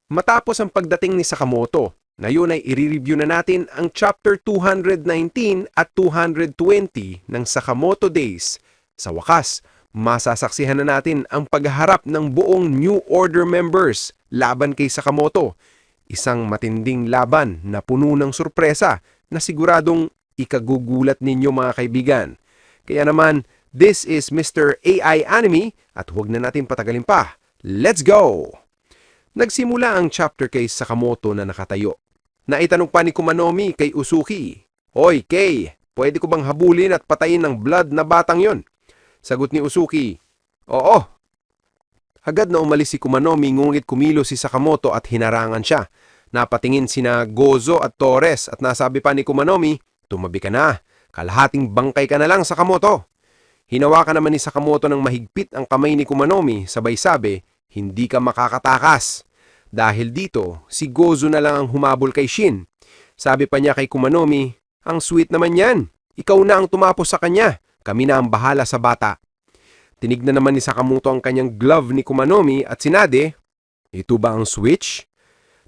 Matapos ang pagdating ni Sakamoto, ngayon ay i-review na natin ang Chapter 219 at 220 ng Sakamoto Days. Sa wakas, masasaksihan na natin ang pagharap ng buong New Order members laban kay Sakamoto. Isang matinding laban na puno ng sorpresa na siguradong ikagugulat ninyo mga kaibigan. Kaya naman, this is Mr. AI Anime at huwag na natin patagalin pa. Let's go! Nagsimula ang chapter kay Sakamoto na nakatayo. Naitanong pa ni Kumanomi kay Usuki, "Hoy, Kei, pwede ko bang habulin at patayin ng blood na batang yon?" Sagot ni Usuki, "Oo." Agad na umalis si Kumanomi ngunit kumilos si Sakamoto at hinarangan siya. Napatingin sina Gozo at Torres at nasabi pa ni Kumanomi, "Tumabi ka na, kalahating bangkay ka na lang, Sakamoto." Hinawakan naman ni Sakamoto ng mahigpit ang kamay ni Kumanomi, sabay sabi, "Hindi ka makakatakas." Dahil dito, si Gozo na lang ang humabol kay Shin. Sabi pa niya kay Kumanomi, "Ang sweet naman yan. Ikaw na ang tumapos sa kanya. Kami na ang bahala sa bata." Tinignan naman ni Sakamoto ang kanyang glove ni Kumanomi at sinabi, "Ito ba ang switch?"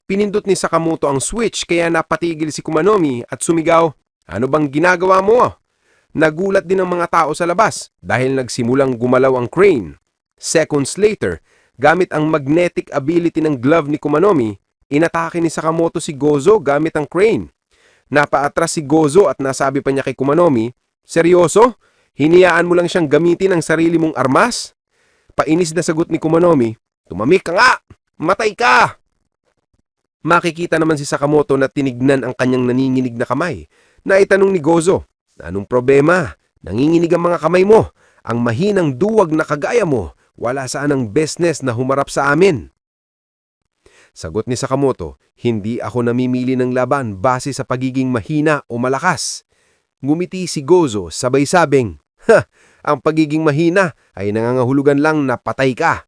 Pinindot ni Sakamoto ang switch kaya napatigil si Kumanomi at sumigaw, "Ano bang ginagawa mo?" Nagulat din ang mga tao sa labas dahil nagsimulang gumalaw ang crane. Seconds later, gamit ang magnetic ability ng glove ni Kumanomi, inatake ni Sakamoto si Gozo gamit ang crane. Napaatras si Gozo at nasabi pa niya kay Kumanomi, "Seryoso? Hiniyaan mo lang siyang gamitin ang sarili mong armas?" Painis na sagot ni Kumanomi, "Tumamik ka nga! Matay ka!" Makikita naman si Sakamoto na tinignan ang kanyang nanginginig na kamay. Naitanong ni Gozo, "Anong problema? Nanginginig ang mga kamay mo. Ang mahinang duwag na kagaya mo. Wala saan ang business na humarap sa amin." Sagot ni Sakamoto, "Hindi ako namimili ng laban base sa pagiging mahina o malakas." Ngumiti si Gozo sabay sabing, "Ang pagiging mahina ay nangangahulugan lang na patay ka."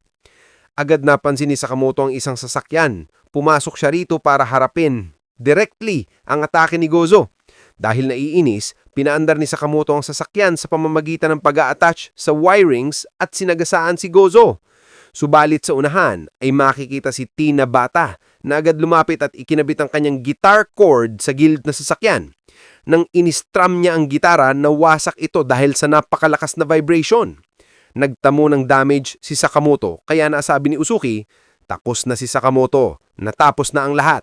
Agad napansin ni Sakamoto ang isang sasakyan. Pumasok siya rito para harapin directly ang atake ni Gozo. Dahil naiinis, pinaandar ni Sakamoto ang sasakyan sa pamamagitan ng pag-a-attach sa wirings at sinagasaan si Gozo. Subalit sa unahan ay makikita si Tina Bata na agad lumapit at ikinabit ang kanyang guitar cord sa gilid na sasakyan. Nang inistram niya ang gitara, nawasak ito dahil sa napakalakas na vibration. Nagtamo ng damage si Sakamoto kaya nasabi ni Usuki, "Tapos na si Sakamoto, natapos na ang lahat."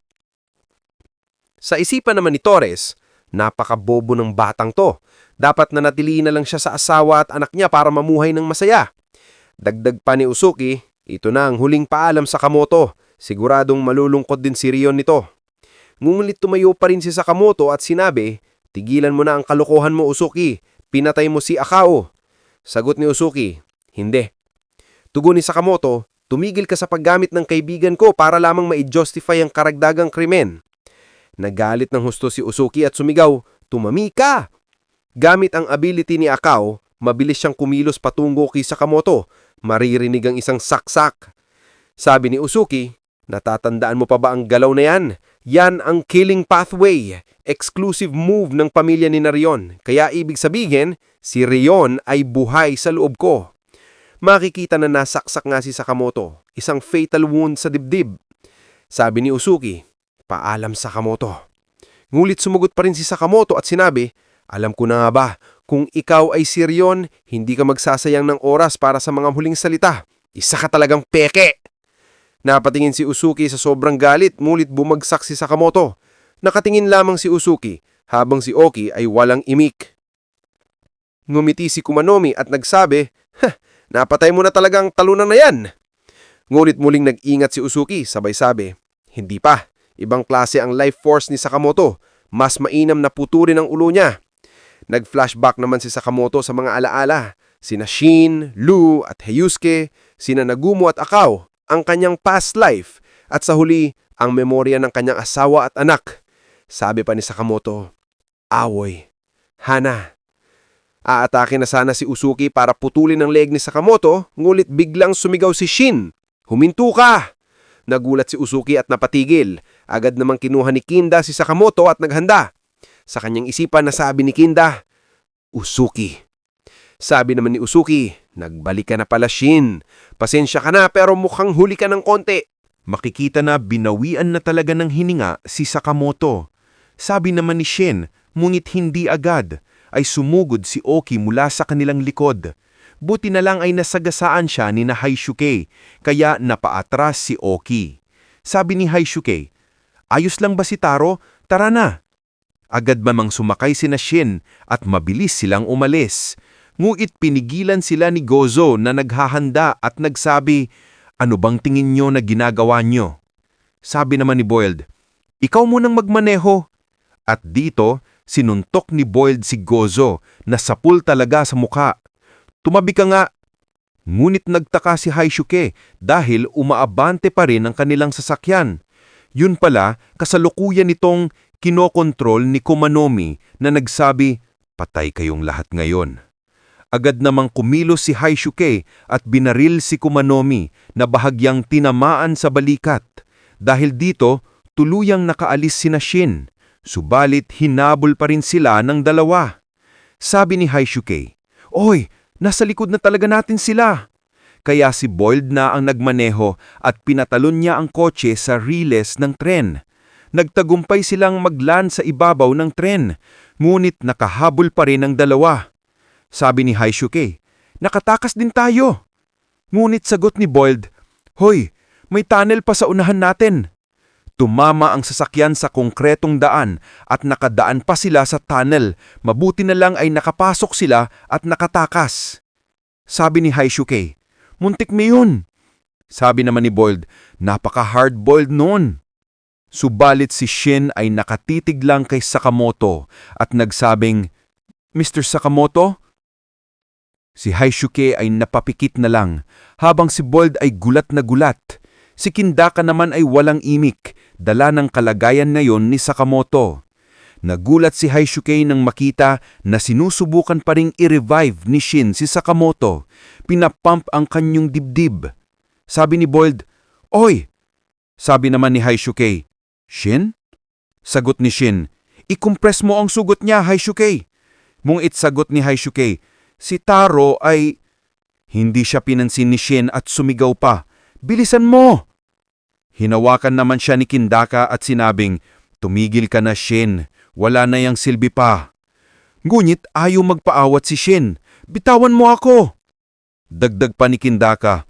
Sa isipan naman ni Torres, napakabobo ng batang to. Dapat na natili na lang siya sa asawa at anak niya para mamuhay ng masaya. Dagdag pa ni Usuki, ito na ang huling paalam sa Sakamoto. Siguradong malulungkot din si Rion nito. Ngunit tumayo pa rin si Sakamoto at sinabi, "Tigilan mo na ang kalokohan mo, Usuki. Pinatay mo si Akao." Sagot ni Usuki, "Hindi." Tugon ni Sakamoto, "Tumigil ka sa paggamit ng kaibigan ko para lamang ma-justify ang karagdagang krimen." Nagalit ng husto si Usuki at sumigaw, "Tumami ka!" Gamit ang ability ni Akao, mabilis siyang kumilos patungo kay Sakamoto. Maririnig ang isang saksak. Sabi ni Usuki, "Natatandaan mo pa ba ang galaw na yan? Yan ang killing pathway. Exclusive move ng pamilya ni Rion. Kaya ibig sabihin, si Rion ay buhay sa loob ko." Makikita na nasaksak nga si Sakamoto. Isang fatal wound sa dibdib. Sabi ni Usuki, "Paalam, Sakamoto." Ngulit sumagot pa rin si Sakamoto at sinabi, "Alam ko na nga ba, kung ikaw ay si Rion, hindi ka magsasayang ng oras para sa mga huling salita. Isa ka talagang peke." Napatingin si Usuki sa sobrang galit, ngulit bumagsak si Sakamoto. Nakatingin lamang si Usuki, habang si Oki ay walang imik. Ngumiti si Kumanomi at nagsabi, "Napatay mo na talagang talunan na yan." Ngunit muling nag-ingat si Usuki, sabay sabi, "Hindi pa. Ibang klase ang life force ni Sakamoto. Mas mainam na puturin ang ulo niya." Nag-flashback naman si Sakamoto sa mga alaala. Sina Shin, Lu at Heiyusuke, sina Nagumo at Akao, ang kanyang past life, at sa huli, ang memorya ng kanyang asawa at anak. Sabi pa ni Sakamoto, "Awoy, Hana." Aatake na sana si Usuki para putulin ang leg ni Sakamoto, ngulit biglang sumigaw si Shin, "Huminto ka!" Nagulat si Usuki at napatigil. Agad namang kinuha ni Kinda si Sakamoto at naghanda. Sa kanyang isipan nasabi ni Kinda, "Usuki." Sabi naman ni Usuki, "Nagbalik ka na pala, Shin. Pasensya ka na pero mukhang huli ka ng konti." Makikita na binawian na talaga ng hininga si Sakamoto. Sabi naman ni Shin, ngunit hindi agad, ay sumugod si Oki mula sa kanilang likod. Buti na lang ay nasagasaan siya ni na Haishuke, kaya napaatras si Oki. Sabi ni Haishuke, "Ayos lang ba si Taro? Tara na." Agad mamang sumakay sina Shin at mabilis silang umalis. Ngunit pinigilan sila ni Gozo na naghahanda at nagsabi, "Ano bang tingin nyo na ginagawa nyo?" Sabi naman ni Boiled, "Ikaw munang magmaneho." At dito, sinuntok ni Boiled si Gozo na sapul talaga sa mukha. "Tumabi ka nga." Ngunit nagtaka si Haishuke dahil umaabante pa rin ang kanilang sasakyan. Yun pala, kasalukuyan nitong kinokontrol ni Kumanomi na nagsabi, "Patay kayong lahat ngayon." Agad namang kumilos si Haishuke at binaril si Kumanomi na bahagyang tinamaan sa balikat. Dahil dito, tuluyang nakaalis sina Shin, subalit hinabol pa rin sila ng dalawa. Sabi ni Haishuke, "Oy, nasa likod na talaga natin sila." Kaya si Boiled na ang nagmaneho at pinatalon niya ang kotse sa riles ng tren. Nagtagumpay silang maglan sa ibabaw ng tren, ngunit nakahabol pa rin ang dalawa. Sabi ni Haishuke, "Nakatakas din tayo." Ngunit sagot ni Boiled, "Hoy, may tunnel pa sa unahan natin." Tumama ang sasakyan sa konkretong daan at nakadaan pa sila sa tunnel. Mabuti na lang ay nakapasok sila at nakatakas. Sabi ni Haishuke, "Muntik mo yun." Sabi naman ni Boiled, "Napaka-hard-boiled noon." Subalit si Shin ay nakatitig lang kay Sakamoto at nagsabing, "Mr. Sakamoto?" Si Haishuke ay napapikit na lang, habang si Boiled ay gulat na gulat. Si Kindaka naman ay walang imik, dala ng kalagayan ngayon ni Sakamoto. Nagulat si Haishuke nang makita na sinusubukan pa ring i-revive ni Shin si Sakamoto. Pinapump ang kanyang dibdib. Sabi ni Boiled, "Oy!" Sabi naman ni Haishuke, "Shin?" Sagot ni Shin, "I-compress mo ang sugot niya, Haishuke." Ngunit sagot ni Haishuke, "Si Taro ay..." Hindi siya pinansin ni Shin at sumigaw pa, "Bilisan mo!" Hinawakan naman siya ni Kindaka at sinabing, "Tumigil ka na, Shin. Wala na yang silbi pa." Ngunit ayaw magpaawat si Shin. "Bitawan mo ako!" Dagdag pa ni Kindaka,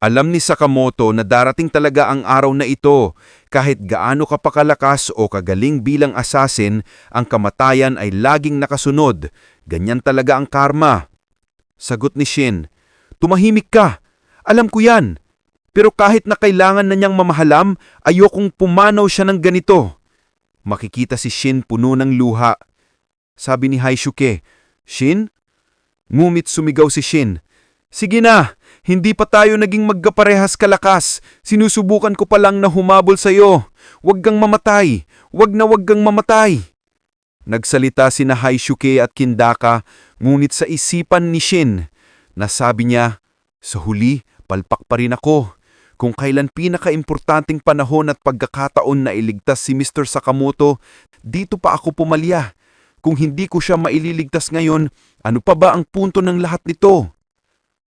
"Alam ni Sakamoto na darating talaga ang araw na ito. Kahit gaano ka pakalakas o kagaling bilang assassin, ang kamatayan ay laging nakasunod. Ganyan talaga ang karma." Sagot ni Shin, "Tumahimik ka. Alam ko yan. Pero kahit na kailangan na niyang mamahalam, ayokong pumanaw siya ng ganito." Makikita si Shin puno ng luha. Sabi ni Haishuke, "Shin?" Ngumit sumigaw si Shin, "Sige na, hindi pa tayo naging magkaparehas kalakas. Sinusubukan ko pa lang na humabol sa'yo. Huwag kang mamatay. Huwag kang mamatay." Nagsalita sina Haishuke at Kindaka, ngunit sa isipan ni Shin, nasabi niya, "Sa huli, palpak pa rin ako. Kung kailan pinaka-importanting panahon at pagkakataon na iligtas si Mr. Sakamoto, dito pa ako pumalya. Kung hindi ko siya maililigtas ngayon, ano pa ba ang punto ng lahat nito?"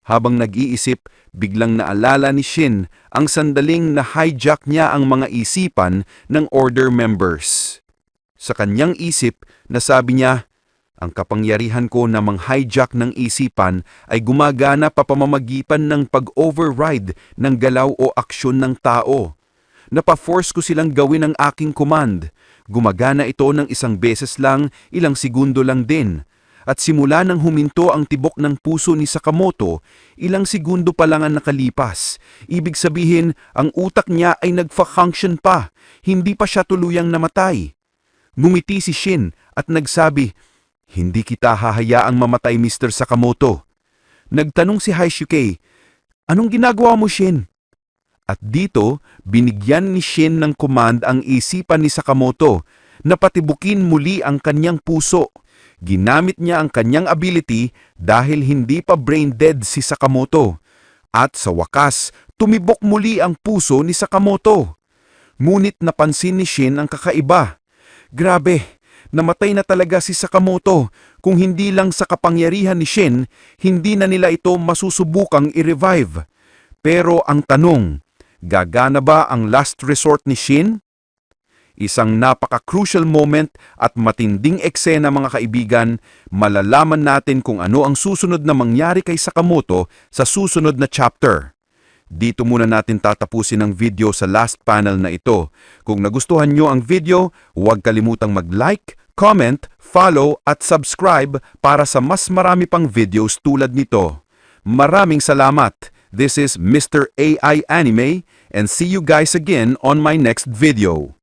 Habang nag-iisip, biglang naalala ni Shin ang sandaling na hijack niya ang mga isipan ng Order members. Sa kanyang isip, nasabi niya, "Ang kapangyarihan ko na mang-hijack ng isipan ay gumagana pa pamamagitan ng pag-override ng galaw o aksyon ng tao. Napaforce ko silang gawin ang aking command. Gumagana ito ng isang beses lang, ilang segundo lang din. At simula nang huminto ang tibok ng puso ni Sakamoto, ilang segundo pa lang ang nakalipas. Ibig sabihin, ang utak niya ay nagfa-function pa, hindi pa siya tuluyang namatay." Ngumiti si Shin at nagsabi, "Hindi kita hahayaang mamatay, Mr. Sakamoto." Nagtanong si Haishuke, "Anong ginagawa mo, Shin?" At dito, binigyan ni Shin ng command ang isipan ni Sakamoto na patibukin muli ang kanyang puso. Ginamit niya ang kanyang ability dahil hindi pa brain dead si Sakamoto. At sa wakas, tumibok muli ang puso ni Sakamoto. Ngunit napansin ni Shin ang kakaiba. Grabe, namatay na talaga si Sakamoto. Kung hindi lang sa kapangyarihan ni Shin, hindi na nila ito masusubukang i-revive. Pero ang tanong, Gagana ba ang last resort ni Shin? Isang napaka-crucial moment at matinding eksena mga kaibigan, malalaman natin kung ano ang susunod na mangyari kay Sakamoto sa susunod na chapter. Dito muna natin tatapusin ang video sa last panel na ito. Kung nagustuhan nyo ang video, huwag kalimutang mag-like, comment, follow at subscribe para sa mas marami pang videos tulad nito. Maraming salamat! This is Mr. AI Anime and see you guys again on my next video.